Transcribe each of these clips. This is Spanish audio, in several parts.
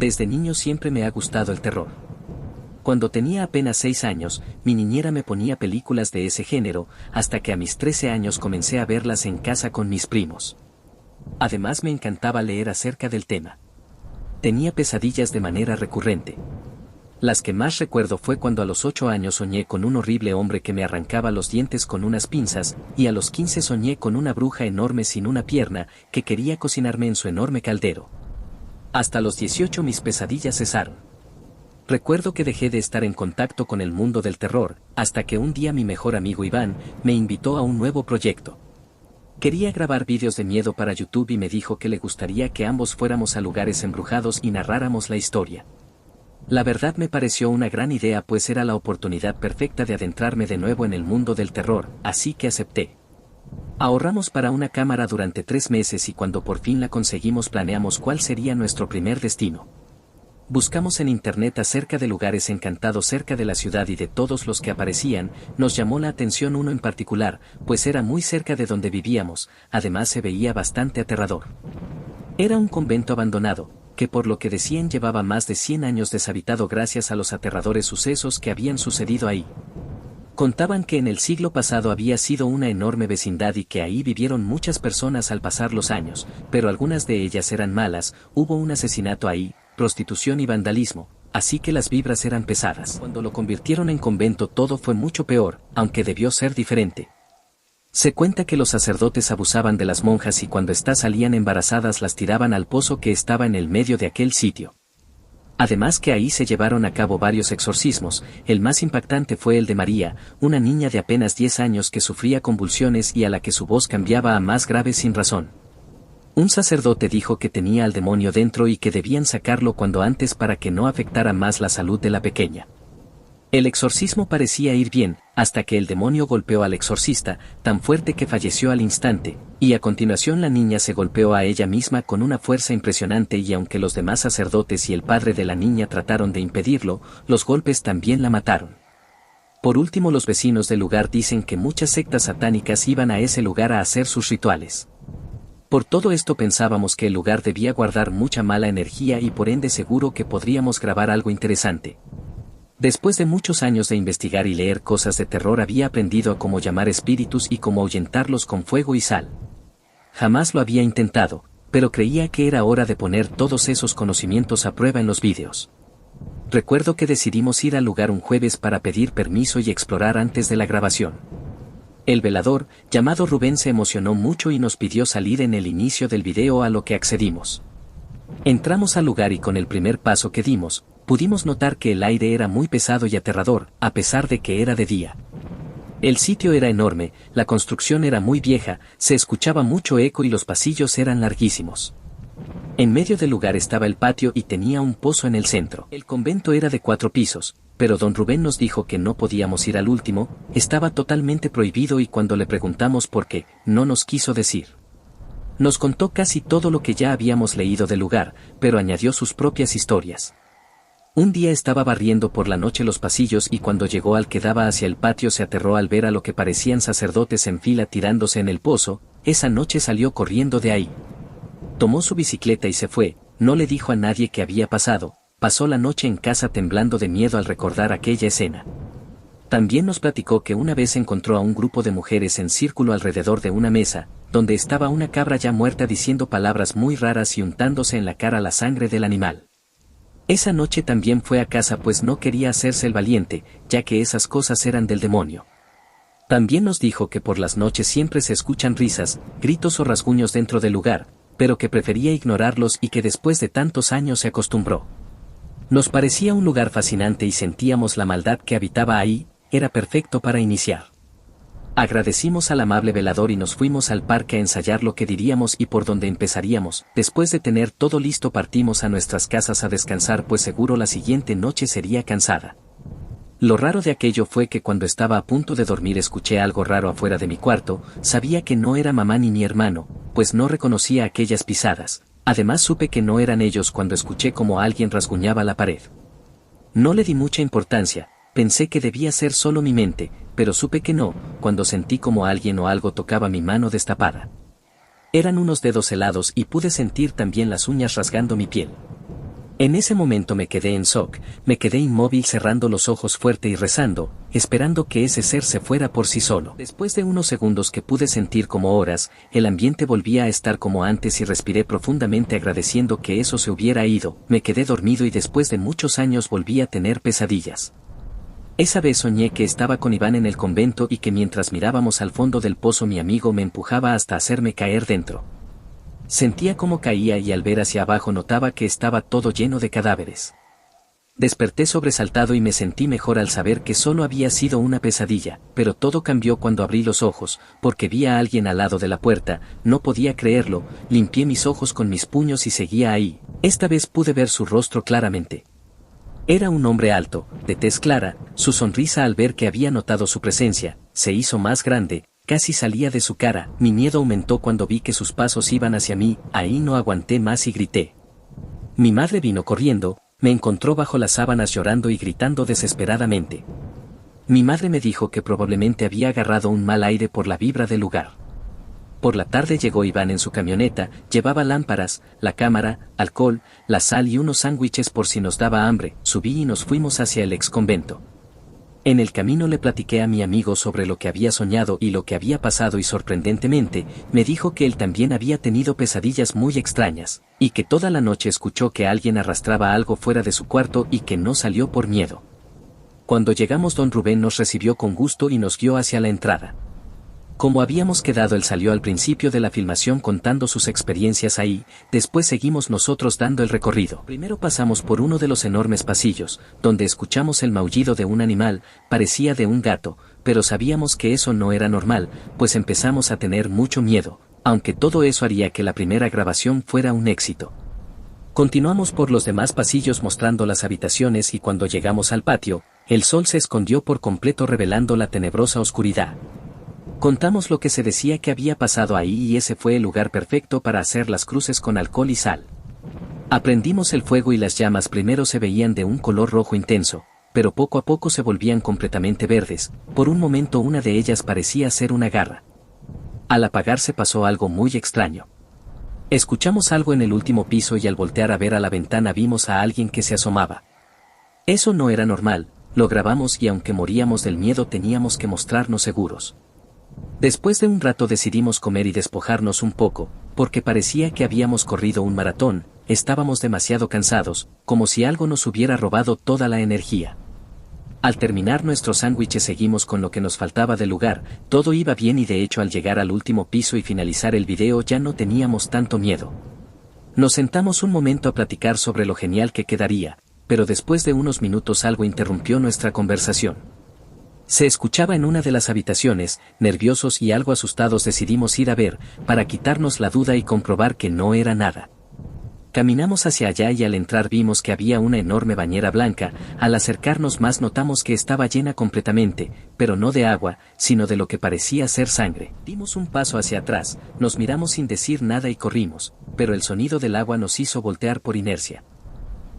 Desde niño siempre me ha gustado el terror. Cuando tenía apenas 6 años, mi niñera me ponía películas de ese género, hasta que a mis 13 años comencé a verlas en casa con mis primos. Además me encantaba leer acerca del tema. Tenía pesadillas de manera recurrente. Las que más recuerdo fue cuando a los 8 años soñé con un horrible hombre que me arrancaba los dientes con unas pinzas, y a los 15 soñé con una bruja enorme sin una pierna, que quería cocinarme en su enorme caldero. Hasta los 18 mis pesadillas cesaron. Recuerdo que dejé de estar en contacto con el mundo del terror, hasta que un día mi mejor amigo Iván me invitó a un nuevo proyecto. Quería grabar vídeos de miedo para YouTube y me dijo que le gustaría que ambos fuéramos a lugares embrujados y narráramos la historia. La verdad me pareció una gran idea, pues era la oportunidad perfecta de adentrarme de nuevo en el mundo del terror, así que acepté. Ahorramos para una cámara durante 3 meses y cuando por fin la conseguimos planeamos cuál sería nuestro primer destino. Buscamos en internet acerca de lugares encantados cerca de la ciudad y de todos los que aparecían, nos llamó la atención uno en particular, pues era muy cerca de donde vivíamos, además se veía bastante aterrador. Era un convento abandonado, que por lo que decían llevaba más de 100 años deshabitado gracias a los aterradores sucesos que habían sucedido ahí. Contaban que en el siglo pasado había sido una enorme vecindad y que ahí vivieron muchas personas al pasar los años, pero algunas de ellas eran malas, hubo un asesinato ahí, prostitución y vandalismo, así que las vibras eran pesadas. Cuando lo convirtieron en convento todo fue mucho peor, aunque debió ser diferente. Se cuenta que los sacerdotes abusaban de las monjas y cuando éstas salían embarazadas las tiraban al pozo que estaba en el medio de aquel sitio. Además que ahí se llevaron a cabo varios exorcismos, el más impactante fue el de María, una niña de apenas 10 años que sufría convulsiones y a la que su voz cambiaba a más grave sin razón. Un sacerdote dijo que tenía al demonio dentro y que debían sacarlo cuando antes para que no afectara más la salud de la pequeña. El exorcismo parecía ir bien, hasta que el demonio golpeó al exorcista, tan fuerte que falleció al instante, y a continuación la niña se golpeó a ella misma con una fuerza impresionante y aunque los demás sacerdotes y el padre de la niña trataron de impedirlo, los golpes también la mataron. Por último los vecinos del lugar dicen que muchas sectas satánicas iban a ese lugar a hacer sus rituales. Por todo esto pensábamos que el lugar debía guardar mucha mala energía y por ende seguro que podríamos grabar algo interesante. Después de muchos años de investigar y leer cosas de terror había aprendido a cómo llamar espíritus y cómo ahuyentarlos con fuego y sal. Jamás lo había intentado, pero creía que era hora de poner todos esos conocimientos a prueba en los vídeos. Recuerdo que decidimos ir al lugar un jueves para pedir permiso y explorar antes de la grabación. El velador, llamado Rubén, se emocionó mucho y nos pidió salir en el inicio del video, a lo que accedimos. Entramos al lugar y con el primer paso que dimos, pudimos notar que el aire era muy pesado y aterrador, a pesar de que era de día. El sitio era enorme, la construcción era muy vieja, se escuchaba mucho eco y los pasillos eran larguísimos. En medio del lugar estaba el patio y tenía un pozo en el centro. El convento era de 4 pisos, pero don Rubén nos dijo que no podíamos ir al último, estaba totalmente prohibido y cuando le preguntamos por qué, no nos quiso decir. Nos contó casi todo lo que ya habíamos leído del lugar, pero añadió sus propias historias. Un día estaba barriendo por la noche los pasillos y cuando llegó al que daba hacia el patio se aterró al ver a lo que parecían sacerdotes en fila tirándose en el pozo. Esa noche salió corriendo de ahí. Tomó su bicicleta y se fue, no le dijo a nadie qué había pasado, pasó la noche en casa temblando de miedo al recordar aquella escena. También nos platicó que una vez encontró a un grupo de mujeres en círculo alrededor de una mesa, donde estaba una cabra ya muerta diciendo palabras muy raras y untándose en la cara la sangre del animal. Esa noche también fue a casa pues no quería hacerse el valiente, ya que esas cosas eran del demonio. También nos dijo que por las noches siempre se escuchan risas, gritos o rasguños dentro del lugar, pero que prefería ignorarlos y que después de tantos años se acostumbró. Nos parecía un lugar fascinante y sentíamos la maldad que habitaba ahí, era perfecto para iniciar. Agradecimos al amable velador y nos fuimos al parque a ensayar lo que diríamos y por dónde empezaríamos. Después de tener todo listo partimos a nuestras casas a descansar pues seguro la siguiente noche sería cansada. Lo raro de aquello fue que cuando estaba a punto de dormir escuché algo raro afuera de mi cuarto, sabía que no era mamá ni mi hermano, pues no reconocía aquellas pisadas, además supe que no eran ellos cuando escuché como alguien rasguñaba la pared. No le di mucha importancia, pensé que debía ser solo mi mente, pero supe que no, cuando sentí como alguien o algo tocaba mi mano destapada. Eran unos dedos helados y pude sentir también las uñas rasgando mi piel. En ese momento me quedé en shock, me quedé inmóvil cerrando los ojos fuerte y rezando, esperando que ese ser se fuera por sí solo. Después de unos segundos que pude sentir como horas, el ambiente volvía a estar como antes y respiré profundamente agradeciendo que eso se hubiera ido, me quedé dormido y después de muchos años volví a tener pesadillas. Esa vez soñé que estaba con Iván en el convento y que mientras mirábamos al fondo del pozo mi amigo me empujaba hasta hacerme caer dentro. Sentía cómo caía y al ver hacia abajo notaba que estaba todo lleno de cadáveres. Desperté sobresaltado y me sentí mejor al saber que solo había sido una pesadilla, pero todo cambió cuando abrí los ojos, porque vi a alguien al lado de la puerta, no podía creerlo, limpié mis ojos con mis puños y seguía ahí, esta vez pude ver su rostro claramente. Era un hombre alto, de tez clara, su sonrisa al ver que había notado su presencia, se hizo más grande, casi salía de su cara, mi miedo aumentó cuando vi que sus pasos iban hacia mí, ahí no aguanté más y grité. Mi madre vino corriendo, me encontró bajo las sábanas llorando y gritando desesperadamente. Mi madre me dijo que probablemente había agarrado un mal aire por la vibra del lugar. Por la tarde llegó Iván en su camioneta, llevaba lámparas, la cámara, alcohol, la sal y unos sándwiches por si nos daba hambre, subí y nos fuimos hacia el ex convento. En el camino le platiqué a mi amigo sobre lo que había soñado y lo que había pasado y sorprendentemente, me dijo que él también había tenido pesadillas muy extrañas, y que toda la noche escuchó que alguien arrastraba algo fuera de su cuarto y que no salió por miedo. Cuando llegamos don Rubén nos recibió con gusto y nos guió hacia la entrada. Como habíamos quedado él salió al principio de la filmación contando sus experiencias ahí, después seguimos nosotros dando el recorrido. Primero pasamos por uno de los enormes pasillos, donde escuchamos el maullido de un animal, parecía de un gato, pero sabíamos que eso no era normal, pues empezamos a tener mucho miedo, aunque todo eso haría que la primera grabación fuera un éxito. Continuamos por los demás pasillos mostrando las habitaciones y cuando llegamos al patio, el sol se escondió por completo revelando la tenebrosa oscuridad. Contamos lo que se decía que había pasado ahí y ese fue el lugar perfecto para hacer las cruces con alcohol y sal. Aprendimos el fuego y las llamas primero se veían de un color rojo intenso, pero poco a poco se volvían completamente verdes, por un momento una de ellas parecía ser una garra. Al apagarse pasó algo muy extraño. Escuchamos algo en el último piso y al voltear a ver a la ventana vimos a alguien que se asomaba. Eso no era normal, lo grabamos y aunque moríamos del miedo teníamos que mostrarnos seguros. Después de un rato decidimos comer y despojarnos un poco, porque parecía que habíamos corrido un maratón, estábamos demasiado cansados, como si algo nos hubiera robado toda la energía. Al terminar nuestros sándwiches seguimos con lo que nos faltaba del lugar, todo iba bien y de hecho al llegar al último piso y finalizar el video ya no teníamos tanto miedo. Nos sentamos un momento a platicar sobre lo genial que quedaría, pero después de unos minutos algo interrumpió nuestra conversación. Se escuchaba en una de las habitaciones, nerviosos y algo asustados decidimos ir a ver, para quitarnos la duda y comprobar que no era nada. Caminamos hacia allá y al entrar vimos que había una enorme bañera blanca, al acercarnos más notamos que estaba llena completamente, pero no de agua, sino de lo que parecía ser sangre. Dimos un paso hacia atrás, nos miramos sin decir nada y corrimos, pero el sonido del agua nos hizo voltear por inercia.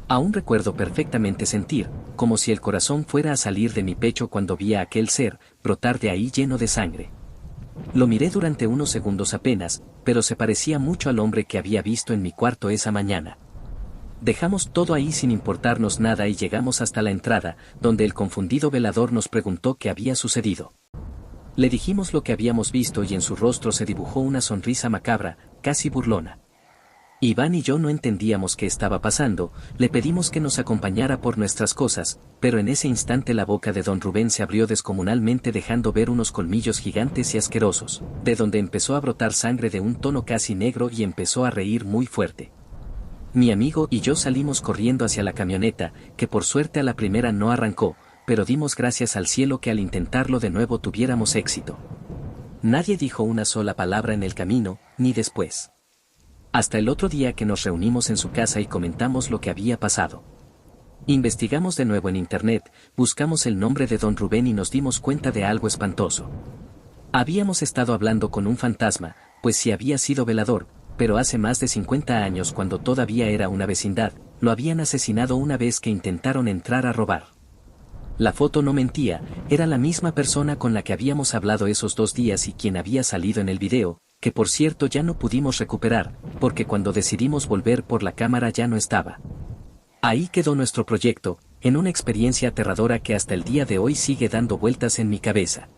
Aún recuerdo perfectamente sentir, como si el corazón fuera a salir de mi pecho cuando vi a aquel ser, brotar de ahí lleno de sangre. Lo miré durante unos segundos apenas, pero se parecía mucho al hombre que había visto en mi cuarto esa mañana. Dejamos todo ahí sin importarnos nada y llegamos hasta la entrada, donde el confundido velador nos preguntó qué había sucedido. Le dijimos lo que habíamos visto y en su rostro se dibujó una sonrisa macabra, casi burlona. Iván y yo no entendíamos qué estaba pasando, le pedimos que nos acompañara por nuestras cosas, pero en ese instante la boca de don Rubén se abrió descomunalmente dejando ver unos colmillos gigantes y asquerosos, de donde empezó a brotar sangre de un tono casi negro y empezó a reír muy fuerte. Mi amigo y yo salimos corriendo hacia la camioneta, que por suerte a la primera no arrancó, pero dimos gracias al cielo que al intentarlo de nuevo tuviéramos éxito. Nadie dijo una sola palabra en el camino, ni después. Hasta el otro día que nos reunimos en su casa y comentamos lo que había pasado. Investigamos de nuevo en internet, buscamos el nombre de don Rubén y nos dimos cuenta de algo espantoso. Habíamos estado hablando con un fantasma, pues sí había sido velador, pero hace más de 50 años cuando todavía era una vecindad, lo habían asesinado una vez que intentaron entrar a robar. La foto no mentía, era la misma persona con la que habíamos hablado esos 2 días y quien había salido en el video, que por cierto ya no pudimos recuperar, porque cuando decidimos volver por la cámara ya no estaba. Ahí quedó nuestro proyecto, en una experiencia aterradora que hasta el día de hoy sigue dando vueltas en mi cabeza.